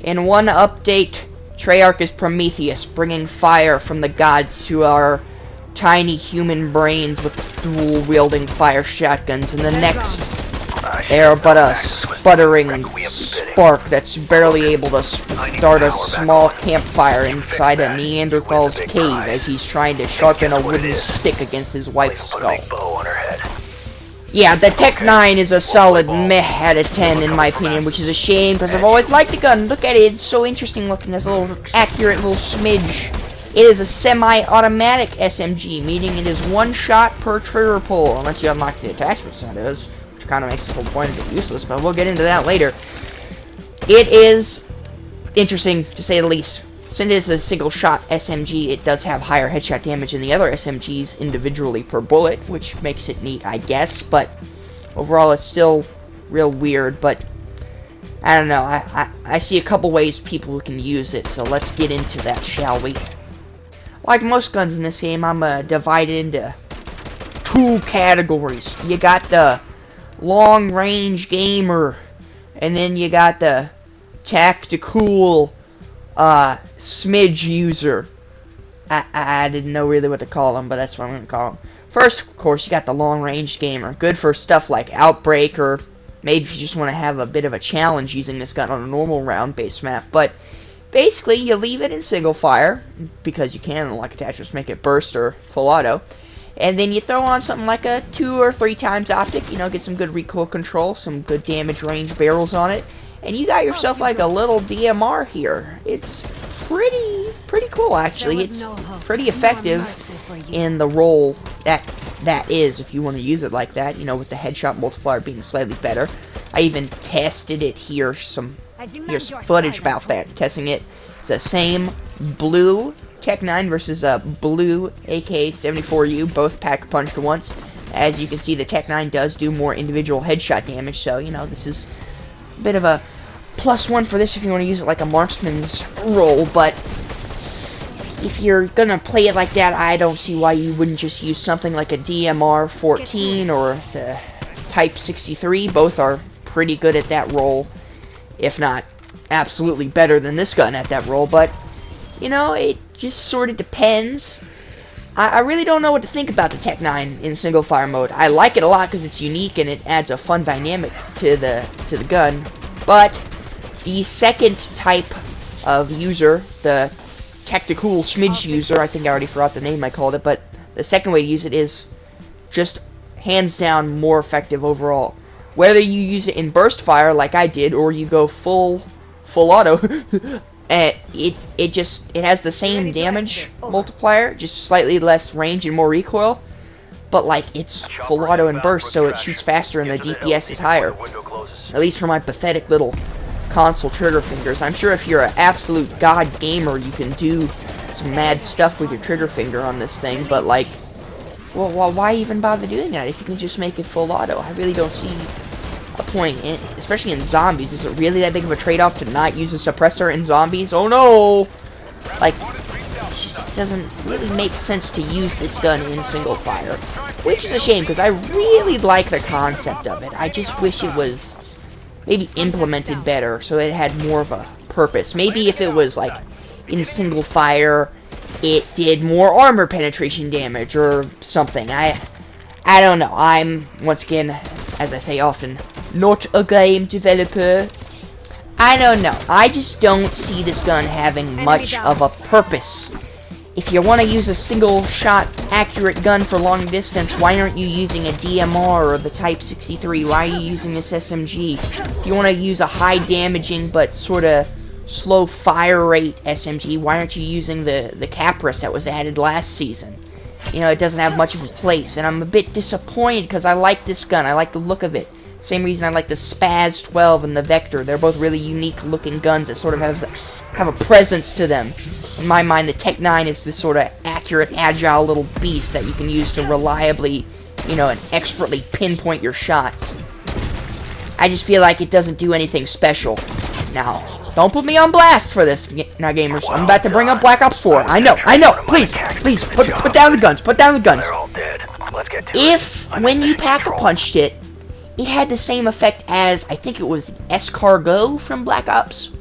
In one update, Treyarch is Prometheus, bringing fire from the gods to our tiny human brains with dual-wielding fire shotguns. In the next, they are but a sputtering spark that's barely able to start a small campfire inside a Neanderthal's cave as he's trying to sharpen a wooden stick against his wife's skull. Yeah, the Tec-9 is a solid meh out of 10 in my opinion, which is a shame because I've always liked the gun. Look at it, it's so interesting looking. There's a little accurate little smidge. It is a semi-automatic SMG, meaning it is one shot per trigger pull, unless you unlock the attachments, that is, which kind of makes the whole point of it useless, but we'll get into that later. It is interesting, to say the least. Since it's a single-shot SMG, it does have higher headshot damage than the other SMGs individually per bullet, which makes it neat, I guess, but overall it's still real weird, but I don't know, I see a couple ways people can use it, so let's get into that, shall we? Like most guns in this game, I'm divided into two categories. You got the long-range gamer, and then you got the tactical smidge user. I didn't know really what to call them, but that's what I'm going to call them. First, of course, you got the long-range gamer. Good for stuff like Outbreak, or maybe if you just want to have a bit of a challenge using this gun on a normal round-based map. But basically, you leave it in single fire, because you can, like attachments make it burst or full auto. And then you throw on something like a 2 or 3 times optic, you know, get some good recoil control, some good damage range barrels on it. And you got yourself like a little DMR here. It's pretty cool, actually. It's pretty effective in the role that is, if you want to use it like that, you know, with the headshot multiplier being slightly better. I even tested it here, here's footage about that, testing it. It's the same blue Tec-9 versus blue AK-74U, both pack-punched once. As you can see, the Tec-9 does do more individual headshot damage, so, you know, this is a bit of a +1 for this if you want to use it like a marksman's role, but if you're gonna play it like that, I don't see why you wouldn't just use something like a DMR-14 or the Type 63. Both are pretty good at that role, if not absolutely better than this gun at that role, but, you know, it just sort of depends. I really don't know what to think about the Tec-9 in single fire mode. I like it a lot because it's unique and it adds a fun dynamic to the gun, but the second type of user, the tactical smidge user, I think I already forgot the name I called it, but the second way to use it is just hands down more effective overall. Whether you use it in burst fire like I did, or you go full auto, it has the same damage multiplier, just slightly less range and more recoil, but like it's full auto and burst, so it shoots faster and the DPS is higher. At least for my pathetic little console trigger fingers. I'm sure if you're an absolute god gamer, you can do some mad stuff with your trigger finger on this thing, but like, well, why even bother doing that if you can just make it full auto? I really don't see a point, especially in zombies. Is it really that big of a trade-off to not use a suppressor in zombies? Oh no! Like, it just doesn't really make sense to use this gun in single fire, which is a shame because I really like the concept of it. I just wish it was maybe implemented better so it had more of a purpose. Maybe if it was like in single fire, it did more armor penetration damage or something. I don't know. I'm, once again, as I say often, not a game developer. I don't know. I just don't see this gun having much of a purpose. If you want to use a single shot accurate gun for long distance, why aren't you using a DMR or the Type 63? Why are you using this SMG? If you want to use a high damaging but sort of slow fire rate SMG, why aren't you using the Capris that was added last season? You know, it doesn't have much of a place, and I'm a bit disappointed because I like this gun. I like the look of it. Same reason I like the Spaz 12 and the Vector. They're both really unique looking guns that sort of have a presence to them. In my mind, the Tec-9 is this sort of accurate, agile little beast that you can use to reliably, you know, and expertly pinpoint your shots. I just feel like it doesn't do anything special. Now, don't put me on blast for this, now gamers. I'm about to bring up Black Ops 4. I know. Please, put down the guns. Put down the guns. If, when you pack-a-punched it, it had the same effect as, I think it was the Escargot from Black Ops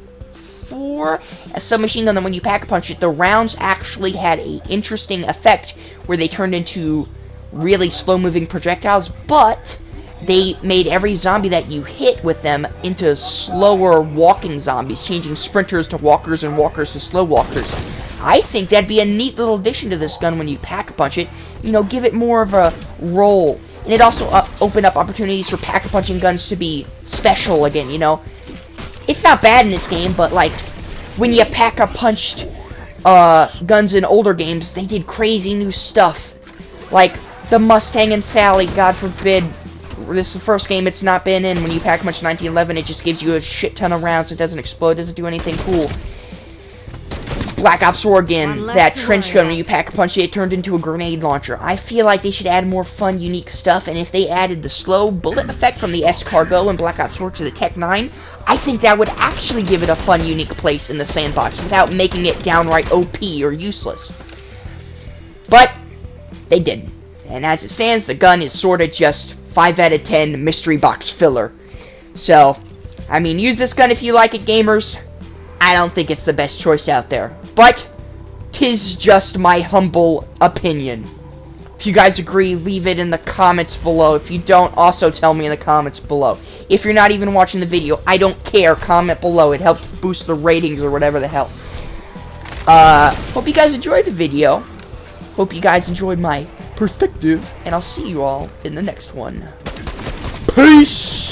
for a submachine gun, and when you pack-a-punch it, the rounds actually had a interesting effect where they turned into really slow-moving projectiles, but they made every zombie that you hit with them into slower walking zombies, changing sprinters to walkers and walkers to slow walkers. I think that'd be a neat little addition to this gun when you pack-a-punch it. You know, give it more of a role. And it also opened up opportunities for pack-a-punching guns to be special again, you know. It's not bad in this game, but, like, when you pack-a-punched guns in older games, they did crazy new stuff. Like, the Mustang and Sally, God forbid. This is the first game it's not been in. When you pack-a-punch 1911, it just gives you a shit ton of rounds. It doesn't explode, doesn't do anything cool. Black Ops Oregon, that trench gun, when you pack-a-punch it, turned into a grenade launcher. I feel like they should add more fun, unique stuff, and if they added the slow bullet effect from the S-Cargo and Black Ops 4 to the Tec-9, I think that would actually give it a fun, unique place in the sandbox without making it downright OP or useless. But they didn't. And as it stands, the gun is sort of just 5 out of 10 mystery box filler. So, I mean, use this gun if you like it, gamers. I don't think it's the best choice out there. But, 'tis just my humble opinion. If you guys agree, leave it in the comments below. If you don't, also tell me in the comments below. If you're not even watching the video, I don't care. Comment below. It helps boost the ratings or whatever the hell. Hope you guys enjoyed the video. Hope you guys enjoyed my perspective. And I'll see you all in the next one. Peace!